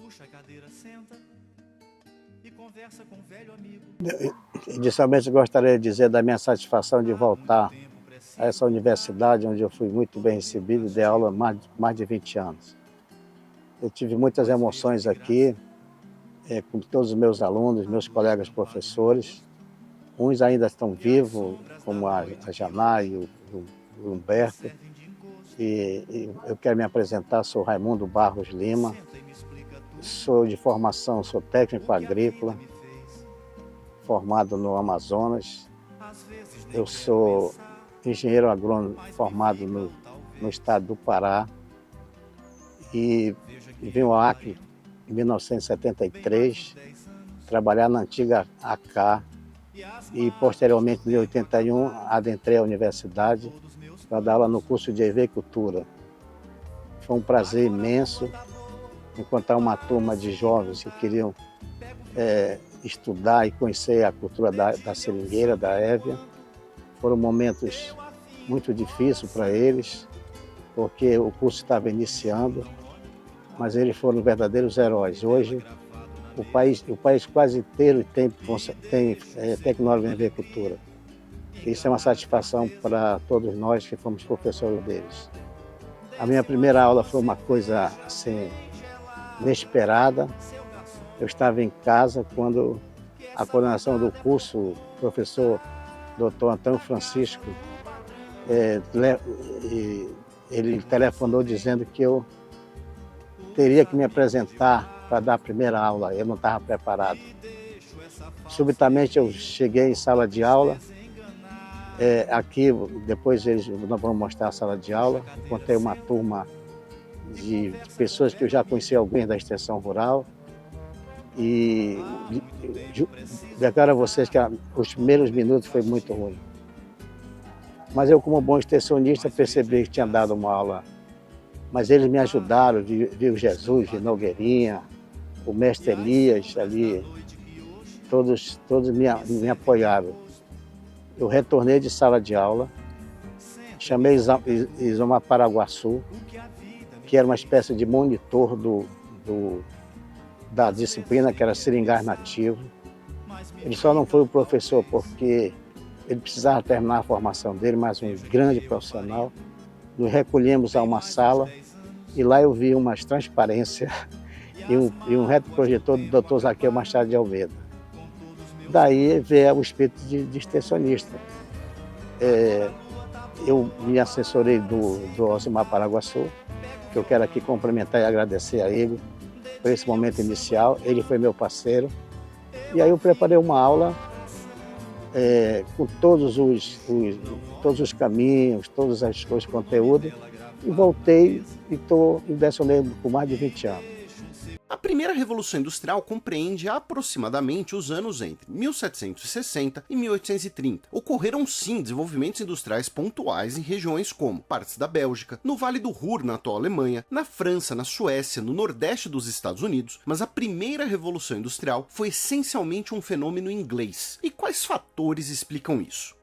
puxa a cadeira, senta e conversa com o velho amigo. Inicialmente, gostaria de dizer da minha satisfação de voltar a essa universidade, onde eu fui muito bem recebido e dei aula há mais de 20 anos. Eu tive muitas emoções aqui, com todos os meus alunos, meus colegas professores. Uns ainda estão vivos, como a Janá e o Humberto. E eu quero me apresentar, sou Raimundo Barros Lima, sou de formação, sou técnico agrícola, formado no Amazonas. Eu sou engenheiro agrônomo formado no estado do Pará e vim ao Acre em 1973, trabalhar na antiga AK e posteriormente em 81 adentrei a universidade para dar aula no curso de agricultura. Foi um prazer imenso encontrar uma turma de jovens que queriam estudar e conhecer a cultura da seringueira, da Évia. Foram momentos muito difíceis para eles, porque o curso estava iniciando, mas eles foram verdadeiros heróis. Hoje, o país quase inteiro tem tecnólogo em agricultura. Isso é uma satisfação para todos nós que fomos professores deles. A minha primeira aula foi uma coisa assim, inesperada. Eu estava em casa quando a coordenação do curso, o professor Dr. Antônio Francisco, ele telefonou dizendo que eu teria que me apresentar para dar a primeira aula. Eu não estava preparado. Subitamente eu cheguei em sala de aula. Aqui, depois nós vamos mostrar a sala de aula. Encontrei uma turma de pessoas que eu já conhecia, alguém da extensão rural. E declaro a vocês que os primeiros minutos foi muito ruim. Mas eu, como bom extensionista, percebi que tinha dado uma aula. Mas eles me ajudaram, vi o Jesus, vi Nogueirinha, o mestre Elias ali, todos me apoiaram. Eu retornei de sala de aula, chamei Isomar Paraguaçu, que era uma espécie de monitor da disciplina, que era seringais nativo. Ele só não foi o professor porque ele precisava terminar a formação dele, mas um grande profissional. Nos recolhemos a uma sala e lá eu vi umas transparências e um retroprojetor do Dr. Zaqueu Machado de Almeida. Daí veio o espírito de extensionista. Eu me assessorei do Alcimar Paraguaçu, que eu quero aqui cumprimentar e agradecer a ele por esse momento inicial. Ele foi meu parceiro. E aí eu preparei uma aula com todos os caminhos, todas as coisas, conteúdo, e voltei e estou lecionando por mais de 20 anos. A primeira Revolução Industrial compreende aproximadamente os anos entre 1760 e 1830. Ocorreram sim desenvolvimentos industriais pontuais em regiões como partes da Bélgica, no Vale do Ruhr, na atual Alemanha, na França, na Suécia, no Nordeste dos Estados Unidos, mas a primeira Revolução Industrial foi essencialmente um fenômeno inglês. E quais fatores explicam isso?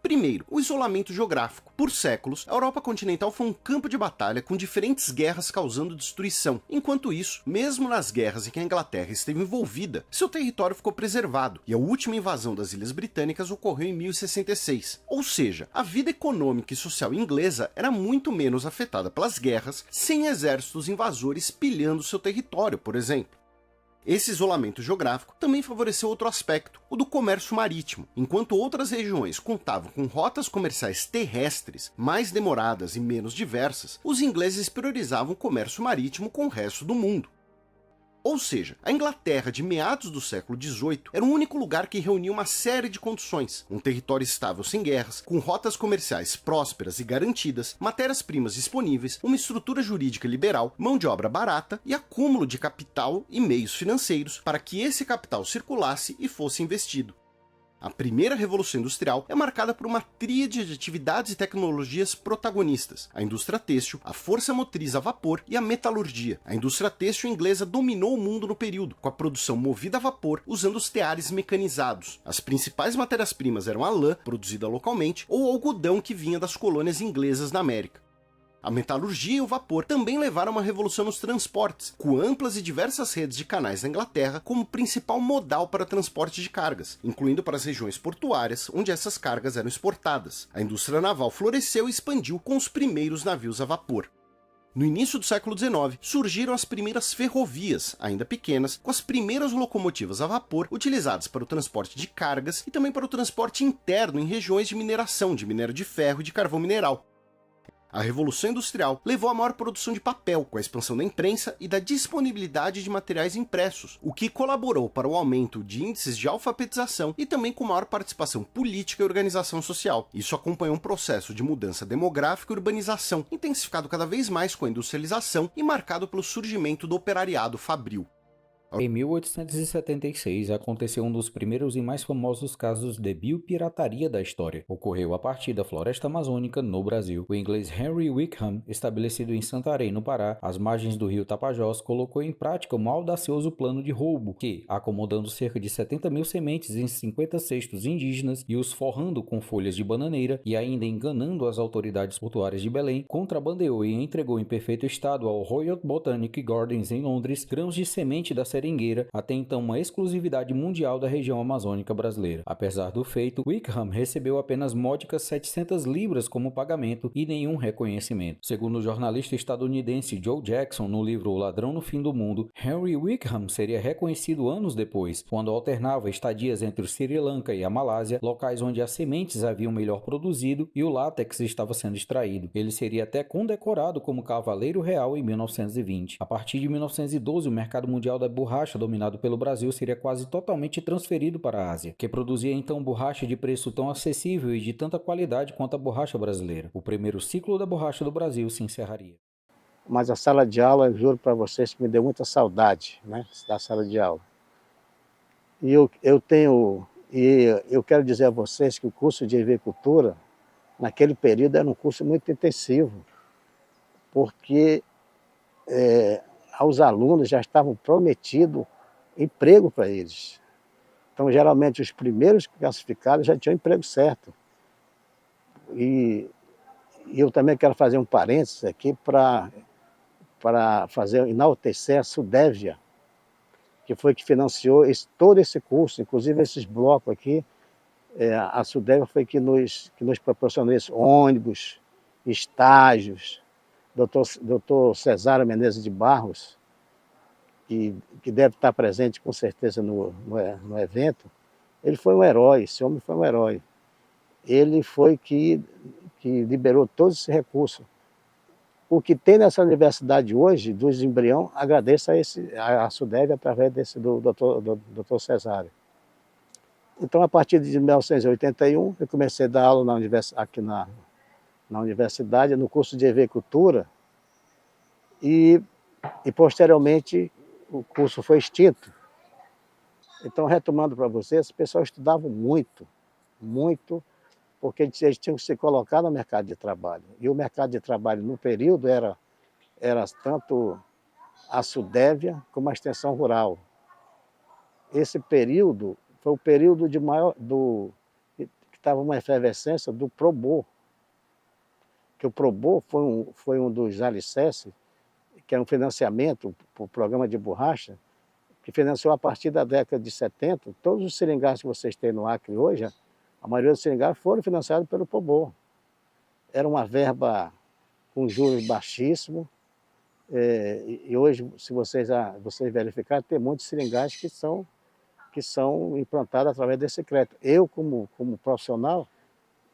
Primeiro, o isolamento geográfico. Por séculos, a Europa continental foi um campo de batalha com diferentes guerras causando destruição. Enquanto isso, mesmo nas guerras em que a Inglaterra esteve envolvida, seu território ficou preservado, e a última invasão das Ilhas Britânicas ocorreu em 1066. Ou seja, a vida econômica e social inglesa era muito menos afetada pelas guerras, sem exércitos invasores pilhando seu território, por exemplo. Esse isolamento geográfico também favoreceu outro aspecto, o do comércio marítimo. Enquanto outras regiões contavam com rotas comerciais terrestres mais demoradas e menos diversas, os ingleses priorizavam o comércio marítimo com o resto do mundo. Ou seja, a Inglaterra de meados do século XVIII era o único lugar que reunia uma série de condições: um território estável sem guerras, com rotas comerciais prósperas e garantidas, matérias-primas disponíveis, uma estrutura jurídica liberal, mão de obra barata e acúmulo de capital e meios financeiros para que esse capital circulasse e fosse investido. A primeira Revolução Industrial é marcada por uma tríade de atividades e tecnologias protagonistas: a indústria têxtil, a força motriz a vapor e a metalurgia. A indústria têxtil inglesa dominou o mundo no período, com a produção movida a vapor usando os teares mecanizados. As principais matérias-primas eram a lã, produzida localmente, ou o algodão que vinha das colônias inglesas na América. A metalurgia e o vapor também levaram a uma revolução nos transportes, com amplas e diversas redes de canais na Inglaterra como principal modal para transporte de cargas, incluindo para as regiões portuárias, onde essas cargas eram exportadas. A indústria naval floresceu e expandiu com os primeiros navios a vapor. No início do século XIX, surgiram as primeiras ferrovias, ainda pequenas, com as primeiras locomotivas a vapor utilizadas para o transporte de cargas e também para o transporte interno em regiões de mineração de minério de ferro e de carvão mineral. A Revolução Industrial levou à maior produção de papel, com a expansão da imprensa e da disponibilidade de materiais impressos, o que colaborou para o aumento de índices de alfabetização e também com maior participação política e organização social. Isso acompanhou um processo de mudança demográfica e urbanização, intensificado cada vez mais com a industrialização e marcado pelo surgimento do operariado fabril. Em 1876, aconteceu um dos primeiros e mais famosos casos de biopirataria da história. Ocorreu a partir da floresta amazônica, no Brasil. O inglês Henry Wickham, estabelecido em Santarém, no Pará, às margens do rio Tapajós, colocou em prática um audacioso plano de roubo que, acomodando cerca de 70 mil sementes em 50 cestos indígenas e os forrando com folhas de bananeira e ainda enganando as autoridades portuárias de Belém, contrabandeou e entregou em perfeito estado ao Royal Botanic Gardens em Londres grãos de semente da seringueira, até então uma exclusividade mundial da região amazônica brasileira. Apesar do feito, Wickham recebeu apenas módicas 700 libras como pagamento e nenhum reconhecimento. Segundo o jornalista estadunidense Joe Jackson, no livro O Ladrão no Fim do Mundo, Henry Wickham seria reconhecido anos depois, quando alternava estadias entre o Sri Lanka e a Malásia, locais onde as sementes haviam melhor produzido e o látex estava sendo extraído. Ele seria até condecorado como Cavaleiro Real em 1920. A partir de 1912, o mercado mundial da borracha dominado pelo Brasil seria quase totalmente transferido para a Ásia, que produzia então borracha de preço tão acessível e de tanta qualidade quanto a borracha brasileira. O primeiro ciclo da borracha do Brasil se encerraria. Mas a sala de aula, eu juro para vocês que me deu muita saudade, né, da sala de aula. E eu quero dizer a vocês que o curso de agricultura, naquele período, era um curso muito intensivo, porque aos alunos já estavam prometido emprego para eles. Então, geralmente, os primeiros classificados já tinham emprego certo. E eu também quero fazer um parênteses aqui para enaltecer a Sudévia, que foi que financiou todo esse curso, inclusive esses blocos aqui. A Sudévia foi que nos proporcionou esse ônibus, estágios. Doutor Cesário Menezes de Barros, que deve estar presente com certeza no evento, ele foi um herói, esse homem foi um herói. Ele foi que liberou todos esses recursos. O que tem nessa universidade hoje, dos embrião, agradeço a Sudévia através do doutor Cesário. Então, a partir de 1981, eu comecei a dar aula aqui na universidade, no curso de agricultura, e posteriormente o curso foi extinto. Então, retomando para vocês, o pessoal estudava muito, porque eles tinham que se colocar no mercado de trabalho. E o mercado de trabalho, no período, era tanto a Sudévia como a extensão rural. Esse período foi o período que estava uma efervescência do PROBOR, que o PROBOR foi um dos alicerces, que é um financiamento para o programa de borracha, que financiou a partir da década de 70, todos os seringais que vocês têm no Acre hoje, a maioria dos seringais foram financiados pelo PROBOR. Era uma verba com juros baixíssimos, e hoje, se vocês verificarem, tem muitos seringais que são implantados através desse crédito. Eu, como profissional,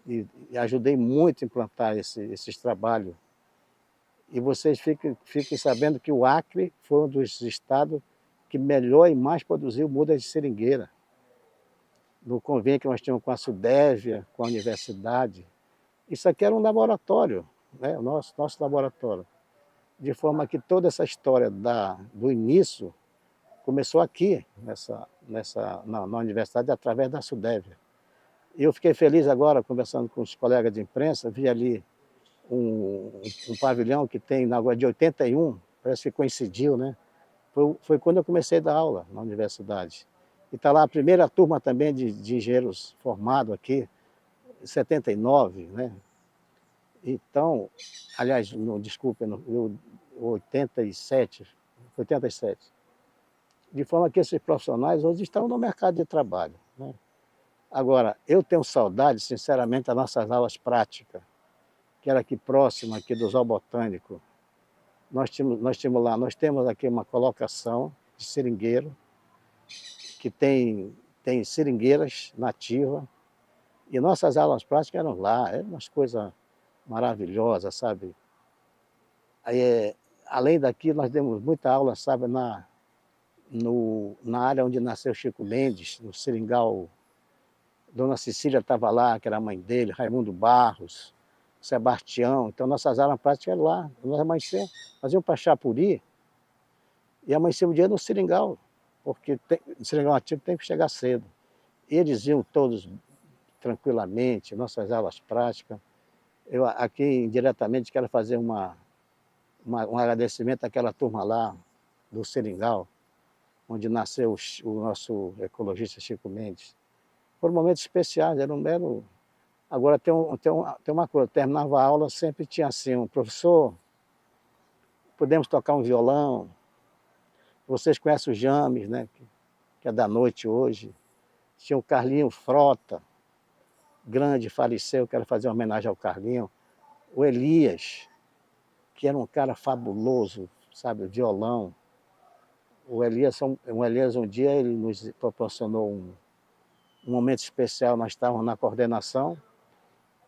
e ajudei muito a implantar esses trabalhos. E vocês fiquem sabendo que o Acre foi um dos estados que melhor e mais produziu mudas de seringueira. No convênio que nós tínhamos com a Sudévia, com a universidade. Isso aqui era um laboratório, né? o nosso laboratório. De forma que toda essa história do início começou aqui, na universidade, através da Sudévia. E eu fiquei feliz agora, conversando com os colegas de imprensa, vi ali um pavilhão que tem na rua de 81, parece que coincidiu, né? Foi quando eu comecei a dar aula na universidade. E está lá a primeira turma também de engenheiros formados aqui, em 79, né? Então, aliás, desculpe, no 87, 87. De forma que esses profissionais hoje estão no mercado de trabalho, né? Agora, eu tenho saudade, sinceramente, das nossas aulas práticas, que era aqui próximo, aqui do Zoobotânico. Nós temos aqui uma colocação de seringueiro, que tem seringueiras nativas, e nossas aulas práticas eram lá, eram umas coisas maravilhosas, sabe? Aí, além daqui, nós demos muita aula, sabe, na área onde nasceu Chico Mendes, no Seringal. Dona Cecília estava lá, que era a mãe dele, Raimundo Barros, Sebastião. Então, nossas aulas práticas eram lá. Nós íamos para Chapuri e amanhecíamos o dia no Seringal, porque o Seringal Ativo tem que chegar cedo. Eles iam todos tranquilamente, nossas aulas práticas. Eu aqui, indiretamente, quero fazer um agradecimento àquela turma lá do Seringal, onde nasceu o nosso ecologista Chico Mendes. Foram momentos especiais, era um mero... Agora tem uma coisa, terminava a aula, sempre tinha assim, um professor, podemos tocar um violão, vocês conhecem o James, né, que é da noite hoje. Tinha o Carlinho Frota, grande, faleceu, quero fazer uma homenagem ao Carlinho. O Elias, que era um cara fabuloso, sabe, violão. O Elias um dia, ele nos proporcionou um momento especial, nós estávamos na coordenação,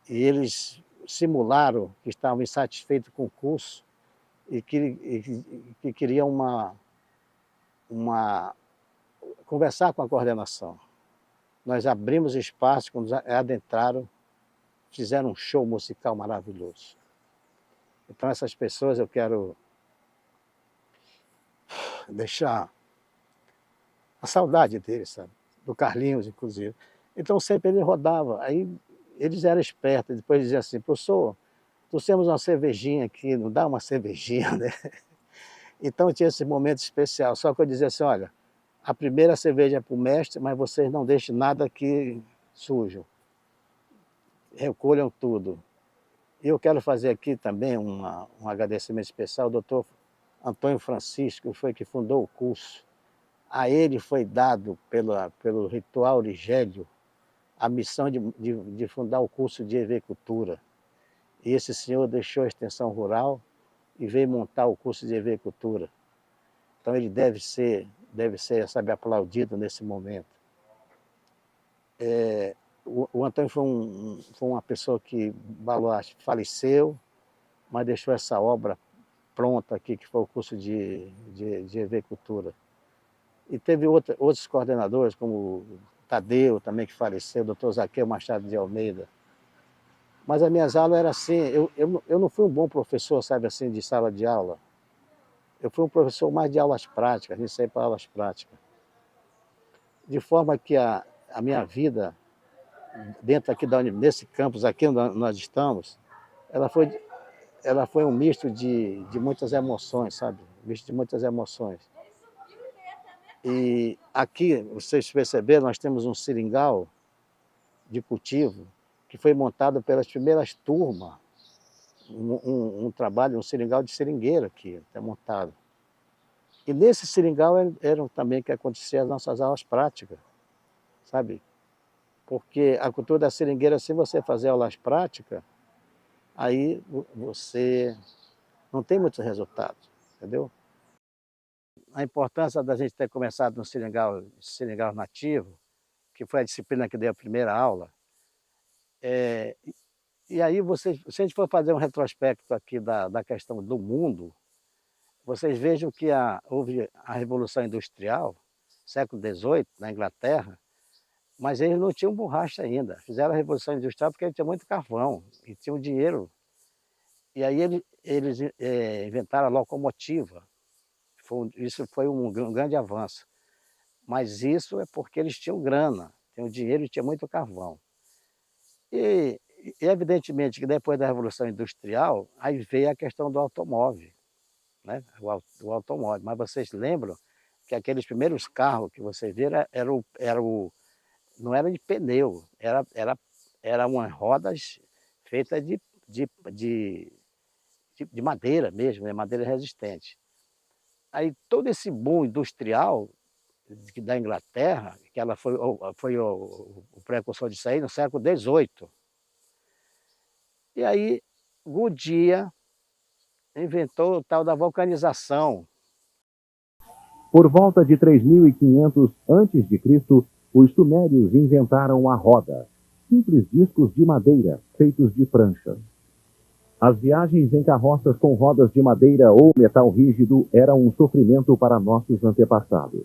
e eles simularam que estavam insatisfeitos com o curso e que queriam conversar com a coordenação. Nós abrimos espaço, quando adentraram, fizeram um show musical maravilhoso. Então, essas pessoas eu quero deixar a saudade deles, sabe? Do Carlinhos, inclusive. Então, sempre ele rodava. Aí, eles eram espertos. Depois diziam assim, professor, trouxemos uma cervejinha aqui, não dá uma cervejinha, né? Então, tinha esse momento especial. Só que eu dizia assim, olha, a primeira cerveja é para o mestre, mas vocês não deixem nada aqui sujo. Recolham tudo. E eu quero fazer aqui também um agradecimento especial ao doutor Antônio Francisco, que foi que fundou o curso. A ele foi dado, pelo Ritual Ligélio, a missão de fundar o curso de EV-Cultura. E esse senhor deixou a extensão rural e veio montar o curso de EV-Cultura. Então ele deve ser, sabe, aplaudido nesse momento. O Antônio foi uma pessoa que faleceu, mas deixou essa obra pronta aqui, que foi o curso de EV-Cultura. E teve outros coordenadores, como o Tadeu, também, que faleceu, o doutor Zaqueu Machado de Almeida. Mas as minhas aulas eram assim, eu não fui um bom professor, sabe, assim, de sala de aula. Eu fui um professor mais de aulas práticas, nem sempre para aulas práticas. De forma que a minha vida, dentro aqui nesse campus aqui onde nós estamos, ela foi um misto de muitas emoções, sabe? Um misto de muitas emoções. E aqui, vocês perceberam, nós temos um seringal de cultivo que foi montado pelas primeiras turmas, um trabalho, um seringal de seringueira aqui, é montado. E nesse seringal eram também que aconteciam as nossas aulas práticas, sabe? Porque a cultura da seringueira, se você fazer aulas práticas, aí você não tem muitos resultados, entendeu? A importância da gente ter começado no seringal nativo, que foi a disciplina que deu a primeira aula, e aí se a gente for fazer um retrospecto aqui da questão do mundo, vocês vejam que houve a Revolução Industrial, século XVIII, na Inglaterra, mas eles não tinham borracha ainda. Fizeram a Revolução Industrial porque eles tinham muito carvão e tinham dinheiro. E aí eles inventaram a locomotiva. Isso foi um grande avanço. Mas isso é porque eles tinham grana, tinham dinheiro e tinham muito carvão. E evidentemente que depois da Revolução Industrial, aí veio a questão do automóvel, né? O automóvel. Mas vocês lembram que aqueles primeiros carros que vocês viram não era de pneu, era umas rodas feitas de madeira mesmo, né? Madeira resistente. Aí todo esse boom industrial da Inglaterra, que ela foi o precursor disso aí no século XVIII. E aí Goodyear inventou o tal da vulcanização. Por volta de 3500 a.C., os sumérios inventaram a roda, simples discos de madeira feitos de pranchas. As viagens em carroças com rodas de madeira ou metal rígido eram um sofrimento para nossos antepassados.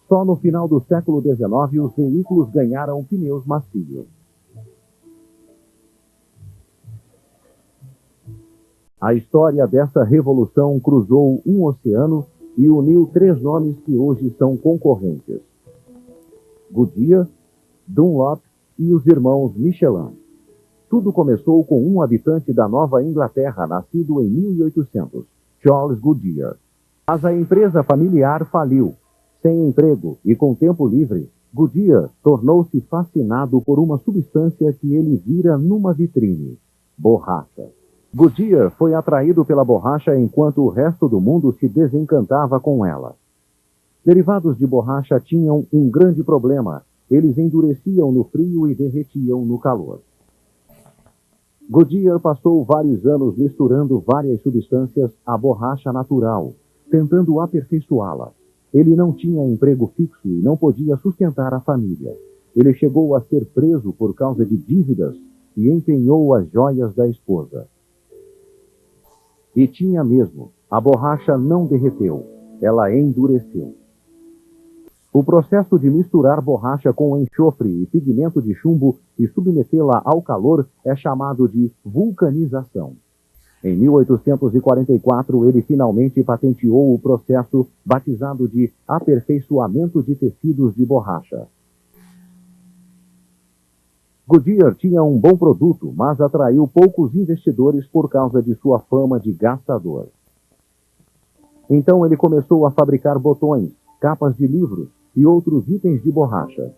Só no final do século XIX os veículos ganharam pneus macios. A história dessa revolução cruzou um oceano e uniu 3 nomes que hoje são concorrentes: Goodyear, Dunlop e os irmãos Michelin. Tudo começou com um habitante da Nova Inglaterra, nascido em 1800, Charles Goodyear. Mas a empresa familiar faliu. Sem emprego e com tempo livre, Goodyear tornou-se fascinado por uma substância que ele vira numa vitrine: borracha. Goodyear foi atraído pela borracha enquanto o resto do mundo se desencantava com ela. Derivados de borracha tinham um grande problema: eles endureciam no frio e derretiam no calor. Goodyear passou vários anos misturando várias substâncias à borracha natural, tentando aperfeiçoá-la. Ele não tinha emprego fixo e não podia sustentar a família. Ele chegou a ser preso por causa de dívidas e empenhou as joias da esposa. E tinha mesmo, a borracha não derreteu, ela endureceu. O processo de misturar borracha com enxofre e pigmento de chumbo e submetê-la ao calor é chamado de vulcanização. Em 1844, ele finalmente patenteou o processo batizado de aperfeiçoamento de tecidos de borracha. Goodyear tinha um bom produto, mas atraiu poucos investidores por causa de sua fama de gastador. Então ele começou a fabricar botões, capas de livros e outros itens de borracha.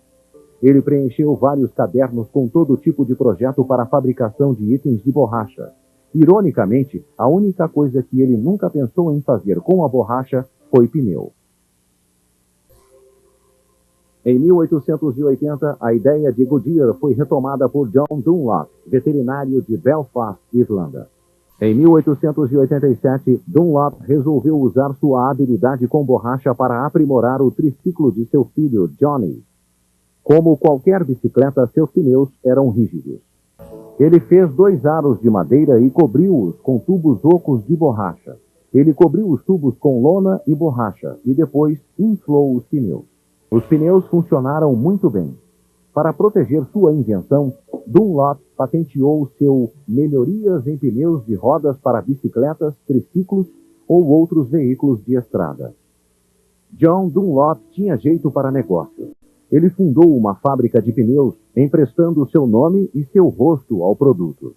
Ele preencheu vários cadernos com todo tipo de projeto para a fabricação de itens de borracha. Ironicamente, a única coisa que ele nunca pensou em fazer com a borracha foi pneu. Em 1880, a ideia de Goodyear foi retomada por John Dunlop, veterinário de Belfast, Irlanda. Em 1887, Dunlop resolveu usar sua habilidade com borracha para aprimorar o triciclo de seu filho, Johnny. Como qualquer bicicleta, seus pneus eram rígidos. Ele fez 2 aros de madeira e cobriu-os com tubos ocos de borracha. Ele cobriu os tubos com lona e borracha e depois inflou os pneus. Os pneus funcionaram muito bem. Para proteger sua invenção, Dunlop patenteou seu melhorias em pneus de rodas para bicicletas, triciclos ou outros veículos de estrada. John Dunlop tinha jeito para negócios. Ele fundou uma fábrica de pneus, emprestando seu nome e seu rosto ao produto.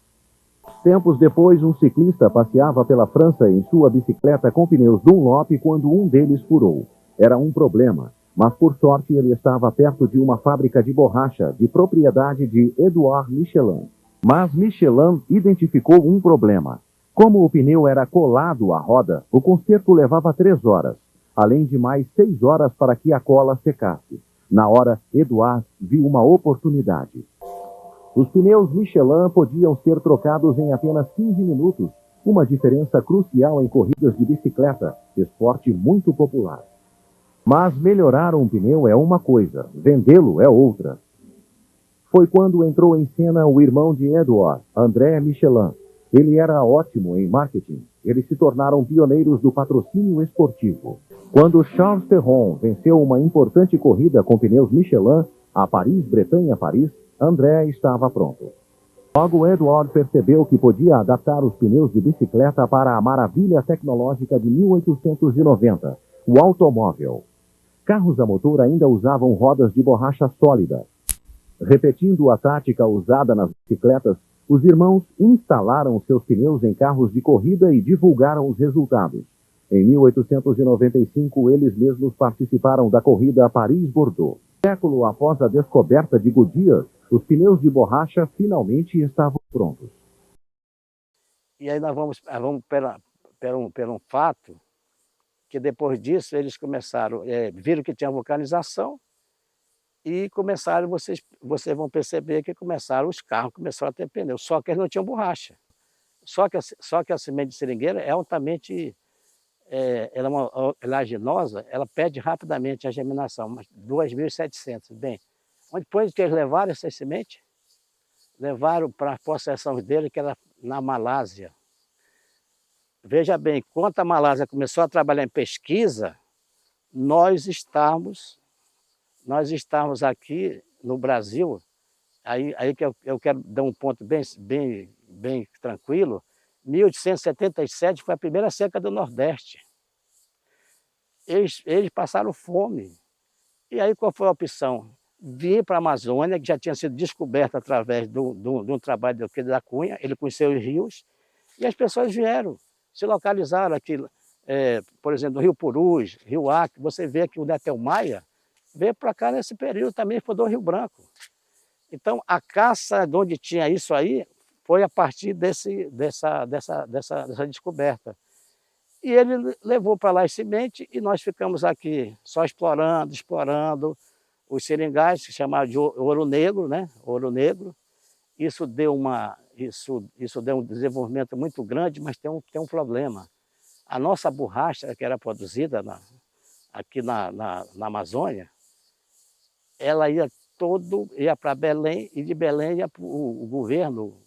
Tempos depois, um ciclista passeava pela França em sua bicicleta com pneus Dunlop quando um deles furou. Era um problema, mas por sorte ele estava perto de uma fábrica de borracha de propriedade de Edouard Michelin. Mas Michelin identificou um problema. Como o pneu era colado à roda, o conserto levava 3 horas, além de mais 6 horas para que a cola secasse. Na hora, Edouard viu uma oportunidade. Os pneus Michelin podiam ser trocados em apenas 15 minutos, uma diferença crucial em corridas de bicicleta, esporte muito popular. Mas melhorar um pneu é uma coisa, vendê-lo é outra. Foi quando entrou em cena o irmão de Edouard, André Michelin. Ele era ótimo em marketing. Eles se tornaram pioneiros do patrocínio esportivo. Quando Charles Terron venceu uma importante corrida com pneus Michelin, a Paris-Bretanha-Paris, André estava pronto. Logo, Edouard percebeu que podia adaptar os pneus de bicicleta para a maravilha tecnológica de 1890, o automóvel. Carros a motor ainda usavam rodas de borracha sólida. Repetindo a tática usada nas bicicletas, os irmãos instalaram seus pneus em carros de corrida e divulgaram os resultados. Em 1895, eles mesmos participaram da corrida Paris-Bordeaux. Século após a descoberta de Goodyear, os pneus de borracha finalmente estavam prontos. E aí nós vamos pelo um fato, que depois disso eles começaram, viram que tinha vulcanização, e começaram, vocês vão perceber que os carros começaram a ter pneu, só que eles não tinham borracha. Só que a semente de seringueira é altamente, ela é uma oleaginosa, ela perde rapidamente a germinação, mas 2.700. Bem, depois que eles levaram essa semente, levaram para a possessão dele, que era na Malásia. Veja bem, quando a Malásia começou a trabalhar em pesquisa, nós estávamos aqui no Brasil, aí que eu quero dar um ponto bem tranquilo. 1877 foi a primeira seca do Nordeste. Eles passaram fome. E aí qual foi a opção? Vir para a Amazônia, que já tinha sido descoberta através de um trabalho da Cunha, ele conheceu os rios, e as pessoas vieram, se localizaram aqui, por exemplo, no Rio Purus, Rio Acre. Você vê que o Netel Maia veio para cá nesse período, também fundou Rio Branco. Então, a caça de onde tinha isso aí foi a partir dessa descoberta. E ele levou para lá as sementes e nós ficamos aqui só explorando os seringais, que chamavam de ouro negro, né? Ouro negro. Isso deu um desenvolvimento muito grande, mas tem um problema. A nossa borracha, que era produzida aqui na Amazônia, ela ia para Belém, e de Belém ia o governo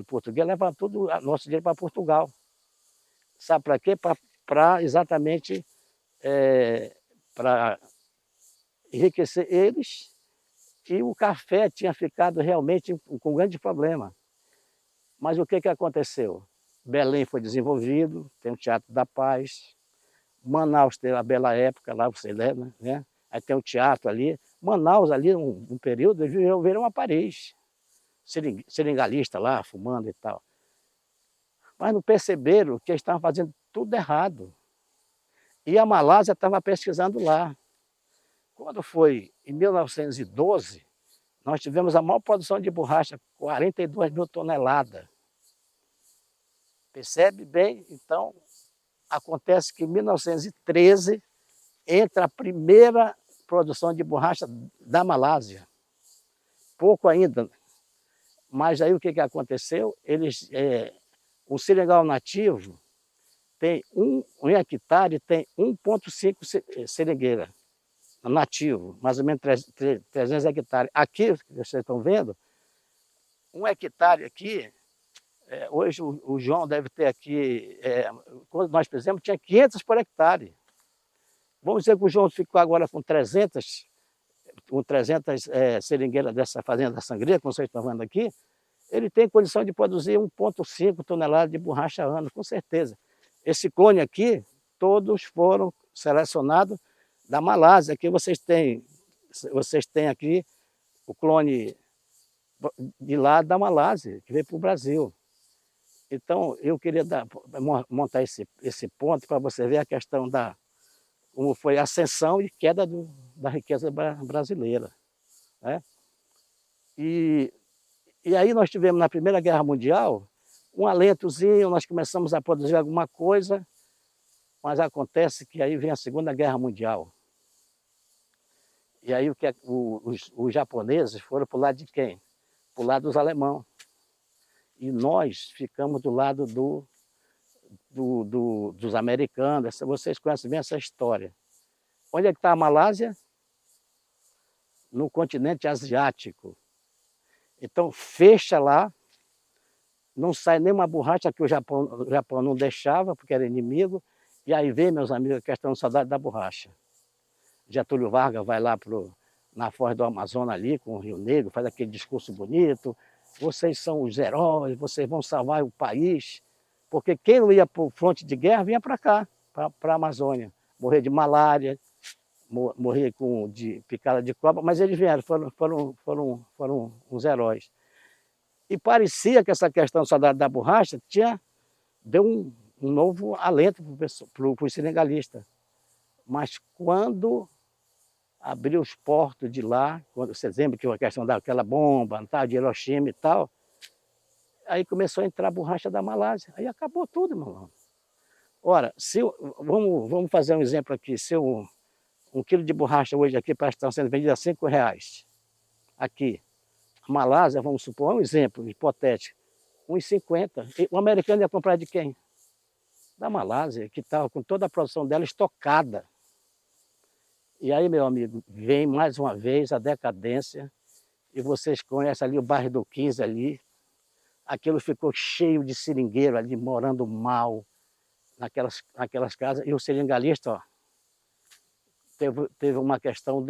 português levava todo o nosso dinheiro para Portugal. Sabe para quê? Para exatamente para enriquecer eles, e o café tinha ficado realmente com um grande problema. Mas o que aconteceu? Belém foi desenvolvido, tem o Teatro da Paz, Manaus teve a Bela Época, lá você lembra, né? Aí tem o teatro ali. Manaus ali, um período, eles viram a Paris, seringalista lá, fumando e tal. Mas não perceberam que eles estavam fazendo tudo errado. E a Malásia estava pesquisando lá. Quando foi em 1912, nós tivemos a maior produção de borracha, 42 mil toneladas. Percebe bem? Então, acontece que em 1913 entra a primeira produção de borracha da Malásia. Pouco ainda. Mas aí o que aconteceu? O seringal nativo tem um hectare, tem 1,5 seringueira nativo, mais ou menos 300 hectares. Aqui, vocês estão vendo, 1 hectare aqui, hoje o João deve ter aqui, quando nós fizemos, tinha 500 por hectare. Vamos dizer que o João ficou agora com 300 seringueiras dessa fazenda da Sangria, como vocês estão vendo aqui. Ele tem condição de produzir 1,5 toneladas de borracha ano, com certeza. Esse clone aqui, todos foram selecionados da Malásia. Aqui vocês têm aqui o clone de lá da Malásia, que veio para o Brasil. Então, eu queria montar esse ponto para você ver a questão como foi a ascensão e queda da riqueza brasileira, né? E aí nós tivemos na Primeira Guerra Mundial um alentozinho, nós começamos a produzir alguma coisa, mas acontece que aí vem a Segunda Guerra Mundial. E aí os japoneses foram para o lado de quem? Para o lado dos alemães. E nós ficamos do lado dos americanos. Vocês conhecem bem essa história. Onde é que está a Malásia? No continente asiático. Então fecha lá, não sai nenhuma borracha que o Japão não deixava, porque era inimigo. E aí vem, meus amigos, a questão da saudade da borracha. Getúlio Vargas vai lá na foz do Amazonas ali, com o Rio Negro, faz aquele discurso bonito. Vocês são os heróis, vocês vão salvar o país. Porque quem não ia para o fronte de guerra vinha para cá, para a Amazônia. Morrer de malária, morrer de picada de cobra, mas eles vieram, foram uns heróis. E parecia que essa questão da borracha deu um novo alento para os senegalistas. Mas quando abriu os portos de lá, quando você lembra que a questão daquela bomba, tá, de Hiroshima e tal, aí começou a entrar a borracha da Malásia, aí acabou tudo, meu irmão. Ora, vamos fazer um exemplo aqui, se um quilo de borracha hoje aqui está sendo vendido a R$ 5, aqui, a Malásia, vamos supor, um exemplo hipotético, 1,50. O americano ia comprar de quem? Da Malásia, que estava com toda a produção dela estocada. E aí, meu amigo, vem mais uma vez a decadência, e vocês conhecem ali o bairro do 15 ali, aquilo ficou cheio de seringueiro ali, morando mal, naquelas casas, e o seringalista, ó, teve uma questão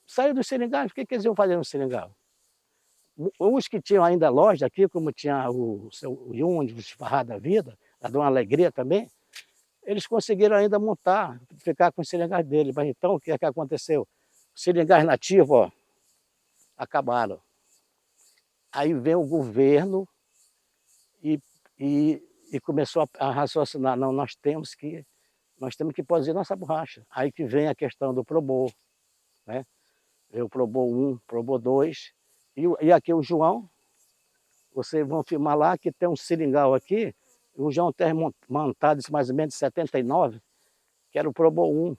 saiu do seringal, o que eles iam fazer no seringal? Os que tinham ainda loja aqui, como tinha o seu Yund, o Esfarrado da Vida, a Dona Alegria também, eles conseguiram ainda montar, ficar com os seringais dele. Mas então, o que é que aconteceu? Os seringais nativos, ó, acabaram. Aí vem o governo e começou a raciocinar, não, nós temos que produzir nossa borracha. Aí que vem a questão do Probor, né? Veio o Probor 1, Probor 2, e aqui o João, vocês vão filmar lá que tem um seringal aqui, o João tem montado isso mais ou menos em 79, que era o Probor 1.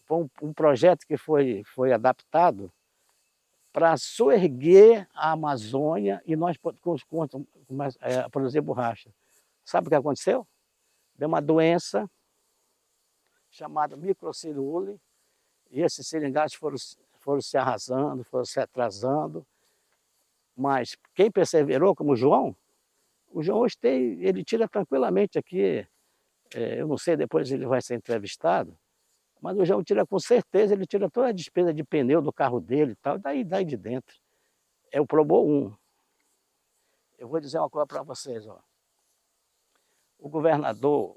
Foi um projeto que foi adaptado para soerguer a Amazônia e nós produzir borracha. Sabe o que aconteceu? Deu uma doença chamada microcirule, e esses seringais foram se arrasando, foram se atrasando, mas quem perseverou, como o João hoje ele tira tranquilamente aqui, eu não sei, depois ele vai ser entrevistado, mas o João tira com certeza, ele tira toda a despesa de pneu do carro dele e tal, daí de dentro. É o Probor 1. Eu vou dizer uma coisa para vocês, ó. O governador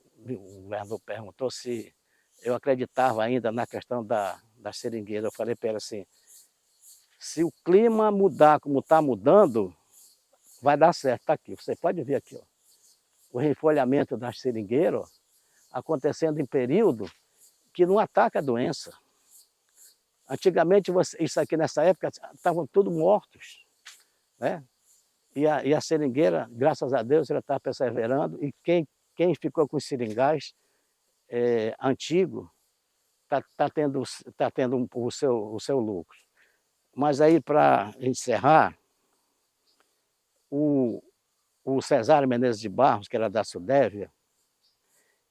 perguntou se eu acreditava ainda na questão da seringueira. Eu falei para ele assim, se o clima mudar como está mudando, vai dar certo. Está aqui, você pode ver aqui, ó, o refolhamento das seringueiras, ó, acontecendo em período que não ataca a doença. Antigamente, isso aqui nessa época, estavam todos mortos, né? E a seringueira, graças a Deus, ela está perseverando, e quem ficou com os seringais antigos está tendo o seu lucro. Mas aí, para encerrar, o Cesário Menezes de Barros, que era da Sudévia,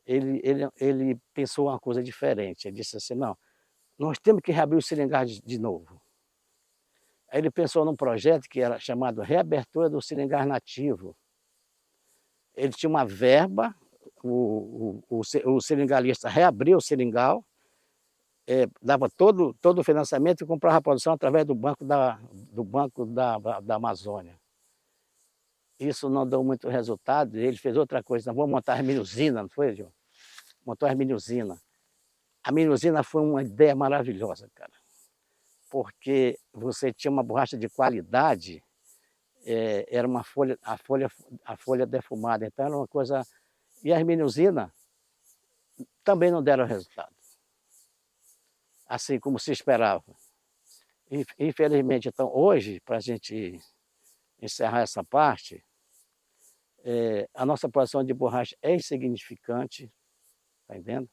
ele pensou uma coisa diferente. Ele disse assim, não, nós temos que reabrir os seringais de novo. Aí ele pensou num projeto que era chamado Reabertura do Seringal Nativo. Ele tinha uma verba, o seringalista reabriu o seringal, dava todo o financiamento e comprava a produção através do Banco da Amazônia. Isso não deu muito resultado, ele fez outra coisa, nós vamos montar a mini-usina, não foi, João? Montou a mini-usina. A mini-usina foi uma ideia maravilhosa, cara, porque você tinha uma borracha de qualidade, era a folha defumada, então era uma coisa... E as mini-usinas também não deram resultado, assim como se esperava. Infelizmente, então, hoje, para a gente encerrar essa parte, a nossa produção de borracha é insignificante, está entendendo?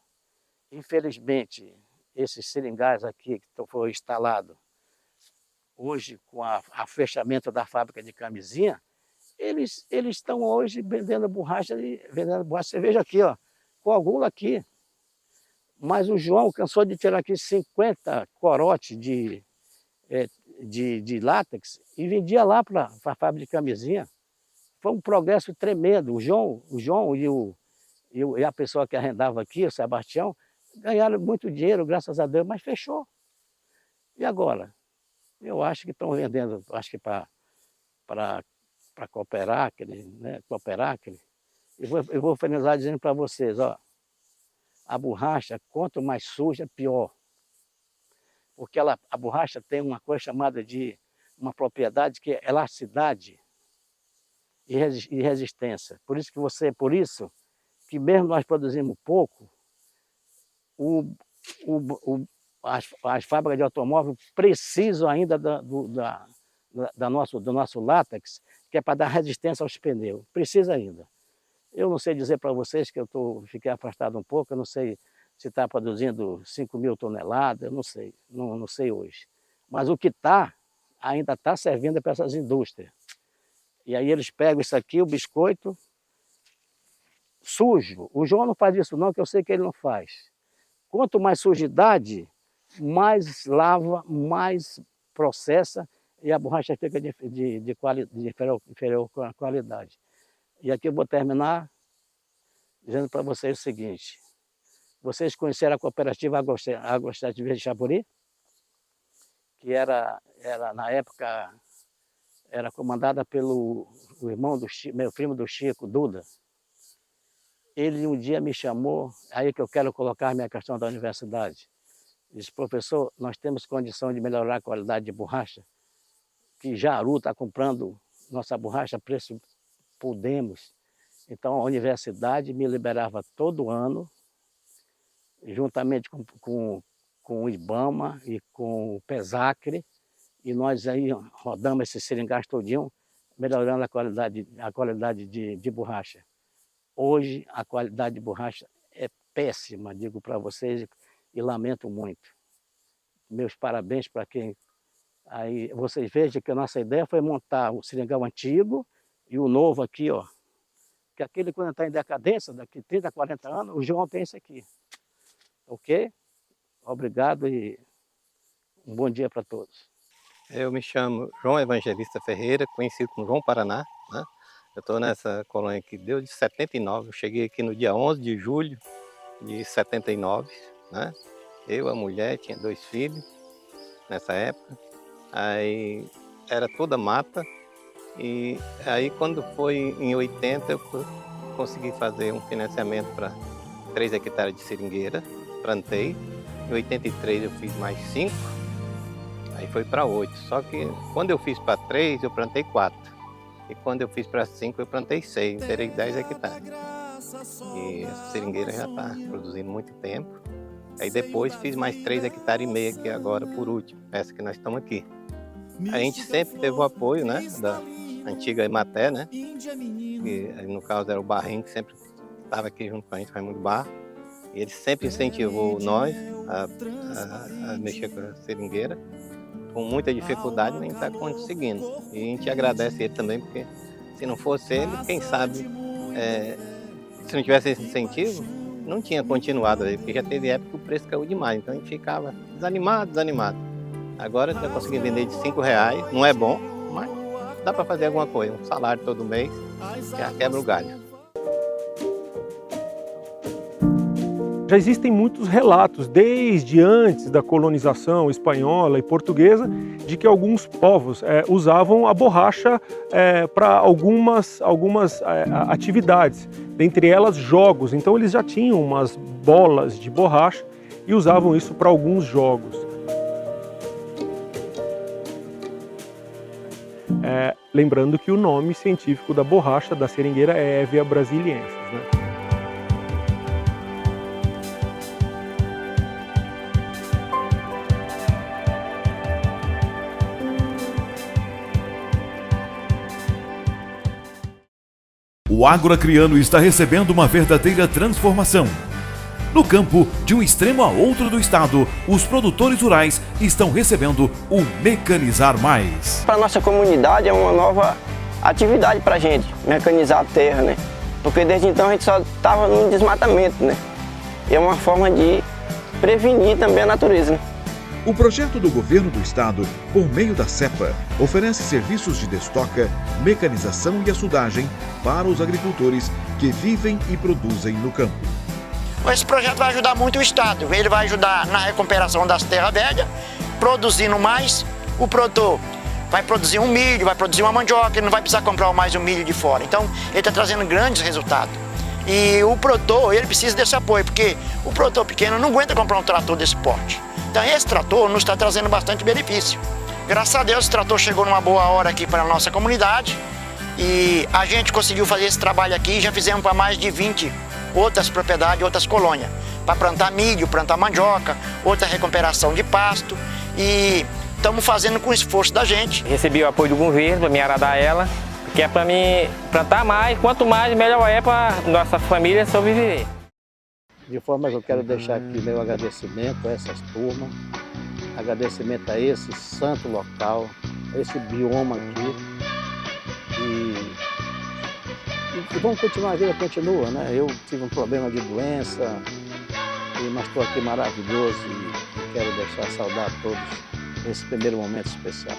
Infelizmente, esses seringais aqui que foi instalado hoje com o fechamento da fábrica de camisinha, eles estão hoje vendendo borracha. Você veja aqui, ó, coagula aqui. Mas o João cansou de tirar aqui 50 corotes de látex e vendia lá para a fábrica de camisinha. Foi um progresso tremendo. O João e a pessoa que arrendava aqui, o Sebastião, ganharam muito dinheiro, graças a Deus, mas fechou. E agora? Eu acho que estão vendendo, acho que para cooperar, né? Eu vou finalizar dizendo para vocês, ó, a borracha, quanto mais suja, pior. Porque a borracha tem uma coisa chamada de uma propriedade que é elasticidade e resistência. Por isso que mesmo nós produzimos pouco, as fábricas de automóvel precisam ainda do nosso látex, que é para dar resistência aos pneus. Precisa ainda. Eu não sei dizer para vocês que fiquei afastado um pouco, eu não sei se está produzindo 5.000 toneladas, eu não sei, não sei hoje. Mas o que ainda está servindo para essas indústrias. E aí eles pegam isso aqui, o biscoito, sujo. O João não faz isso não, que eu sei que ele não faz. Quanto mais sujidade, mais lava, mais processa e a borracha fica de inferior qualidade. E aqui eu vou terminar dizendo para vocês o seguinte. Vocês conheceram a cooperativa Agroextrativo de Chapuri? Que na época, era comandada pelo irmão meu primo do Chico, Duda. Ele um dia me chamou, aí que eu quero colocar a minha questão da universidade. Disse, professor, nós temos condição de melhorar a qualidade de borracha, que Jaru está comprando nossa borracha a preço podemos. Então a universidade me liberava todo ano, juntamente com o IBAMA e com o PESACRE, e nós aí rodamos esses seringais todinho, melhorando a qualidade de borracha. Hoje a qualidade de borracha é péssima, digo para vocês, e lamento muito. Meus parabéns para quem... Aí vocês vejam que a nossa ideia foi montar o seringal antigo e o novo aqui, ó. Que aquele quando está em decadência, daqui 30, 40 anos, o João tem esse aqui. Ok? Obrigado e um bom dia para todos. Eu me chamo João Evangelista Ferreira, conhecido como João Paraná, né? Eu estou nessa colônia aqui desde 79, eu cheguei aqui no dia 11 de julho de 79, né? Eu, a mulher, tinha 2 filhos nessa época, aí era toda mata, e aí quando foi em 80 eu consegui fazer um financiamento para 3 hectares de seringueira, plantei, em 83 eu fiz mais 5, aí foi para 8, só que quando eu fiz para 3 eu plantei 4. E quando eu fiz para 5, eu plantei 6, terei 10 hectares. E essa seringueira já está produzindo muito tempo. Aí depois fiz mais 3,5 hectares aqui agora, por último, essa que nós estamos aqui. A gente sempre teve o apoio, né, da antiga Emater, né, que no caso era o Barrinho, que sempre estava aqui junto com a gente, Raimundo Barro. E ele sempre incentivou nós a mexer com a seringueira. Com muita dificuldade, nem está conseguindo. E a gente agradece ele também, porque se não fosse ele, quem sabe, se não tivesse esse incentivo, não tinha continuado aí, porque já teve época que o preço caiu demais, então a gente ficava desanimado. Agora já consegui vender de R$5, não é bom, mas dá para fazer alguma coisa, um salário todo mês, já quebra o galho. Já existem muitos relatos, desde antes da colonização espanhola e portuguesa, de que alguns povos usavam a borracha para algumas atividades, dentre elas jogos. Então eles já tinham umas bolas de borracha e usavam isso para alguns jogos. Lembrando que o nome científico da borracha da seringueira é Hevea brasiliensis, né? O agroacreano está recebendo uma verdadeira transformação. No campo, de um extremo a outro do estado, os produtores rurais estão recebendo o Mecanizar Mais. Para a nossa comunidade é uma nova atividade para a gente, mecanizar a terra, né? Porque desde então a gente só estava no desmatamento, né? E é uma forma de prevenir também a natureza, né? O projeto do governo do estado, por meio da CEPA, oferece serviços de destoca, mecanização e açudagem para os agricultores que vivem e produzem no campo. Esse projeto vai ajudar muito o estado, ele vai ajudar na recuperação das terras velhas, produzindo mais, o produtor vai produzir um milho, vai produzir uma mandioca, ele não vai precisar comprar mais um milho de fora. Então, ele está trazendo grandes resultados. E o produtor, ele precisa desse apoio, porque o produtor pequeno não aguenta comprar um trator desse porte. Então esse trator nos está trazendo bastante benefício. Graças a Deus, esse trator chegou numa boa hora aqui para a nossa comunidade e a gente conseguiu fazer esse trabalho aqui e já fizemos para mais de 20 outras propriedades, outras colônias. para plantar milho, plantar mandioca, outra recuperação de pasto e estamos fazendo com o esforço da gente. Recebi o apoio do governo para me aradar ela, que é para mim plantar mais, quanto mais melhor é para nossa família sobreviver. De forma que eu quero deixar aqui meu agradecimento a essas turmas, agradecimento a esse santo local, a esse bioma aqui. E vamos continuar, a vida continua, né? Eu tive um problema de doença, mas estou aqui maravilhoso e quero deixar saudar a todos nesse primeiro momento especial.